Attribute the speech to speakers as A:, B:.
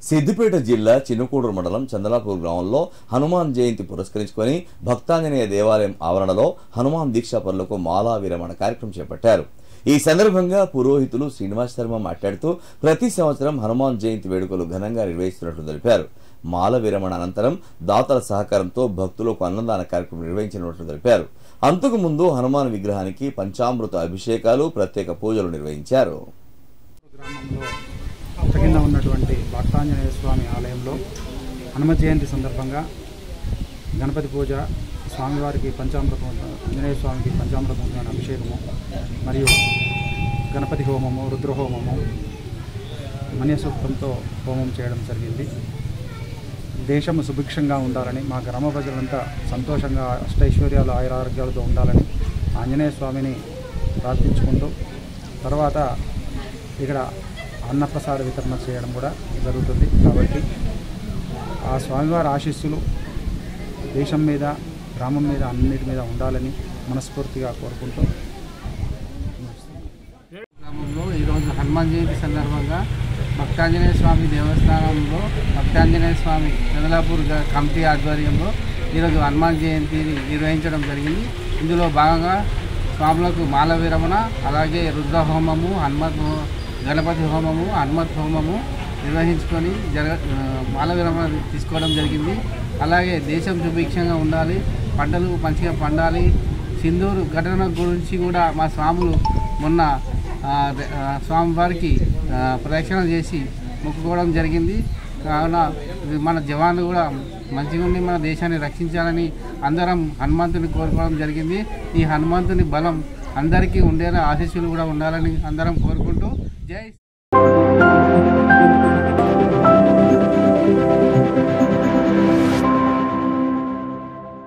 A: సిద్దిపేట జిల్లా చిన్నకూడూరు మండలం చందలాపూర్ గ్రామంలో హనుమాన్ జయంతి పురస్కరించుకొని భక్తాంజనేయ దేవాలయం ఆవరణలో హనుమాన్ దీక్షా పనులకు మాలా విరమణ కార్యక్రమం చేపట్టారు. ఈ సందర్భంగా పురోహితులు శ్రీనివాస్ శర్మ మాట్లాడుతూ ప్రతి సంవత్సరం హనుమాన్ జయంతి వేడుకలు ఘనంగా నిర్వహిస్తున్నట్లు తెలిపారు. మాల విరమణ అనంతరం దాతల సహకారంతో భక్తులకు అన్నదాన కార్యక్రమం నిర్వహించినట్లు తెలిపారు. అంతకు ముందు హనుమాన్ విగ్రహానికి పంచామృత అభిషేకాలు, ప్రత్యేక పూజలు నిర్వహించారు.
B: కింద ఉన్నటువంటి భక్తాంజనేయ స్వామి ఆలయంలో హనుమ జయంతి సందర్భంగా గణపతి పూజ, స్వామివారికి పంచామృతం, ఆంజనేయ స్వామికి పంచామృతమైన అభిషేకము మరియు గణపతి హోమము, రుద్రహోమము, మన్యసూక్తంతో హోమం చేయడం జరిగింది. దేశము సుభిక్షంగా ఉండాలని, మా గ్రామ ప్రజలంతా సంతోషంగా అష్టైశ్వర్యాలు ఆయురారోగ్యాలతో ఉండాలని ఆంజనేయ స్వామిని ప్రార్థించుకుంటూ తర్వాత ఇక్కడ అన్నప్రసాద వితరణ చేయడం కూడా జరుగుతుంది. కాబట్టి ఆ స్వామివారి ఆశీస్సులు దేశం మీద, గ్రామం మీద, అన్నిటి మీద ఉండాలని మనస్ఫూర్తిగా కోరుకుంటూ
C: గ్రామంలో ఈరోజు హనుమాన్ జయంతి సందర్భంగా భక్తాంజనేయ స్వామి దేవస్థానంలో భక్తాంజనేయ స్వామి చందలాపూర్ కమిటీ ఆధ్వర్యంలో ఈరోజు హనుమాన్ జయంతిని నిర్వహించడం జరిగింది. ఇందులో భాగంగా స్వాములకు మాల విరమణ, అలాగే రుద్రహోమము, గణపతి హోమము, హనుమత్ హోమము నిర్వహించుకొని మాల విరమణ తీసుకోవడం జరిగింది. అలాగే దేశం సుభిక్షంగా ఉండాలి, పంటలు మంచిగా పండాలి, సింధూరు ఘటన గురించి కూడా మా స్వాములు మొన్న స్వామివారికి ప్రదక్షిణ చేసి మొక్కుకోవడం జరిగింది. కావున మన జవాన్లు కూడా మంచిగా ఉండి మన దేశాన్ని రక్షించాలని అందరం హనుమంతుని కోరుకోవడం జరిగింది. ఈ హనుమంతుని బలం అందరికీ ఉండేలా ఆశీస్సులు కూడా ఉండాలని అందరం కోరుకుంటూ జై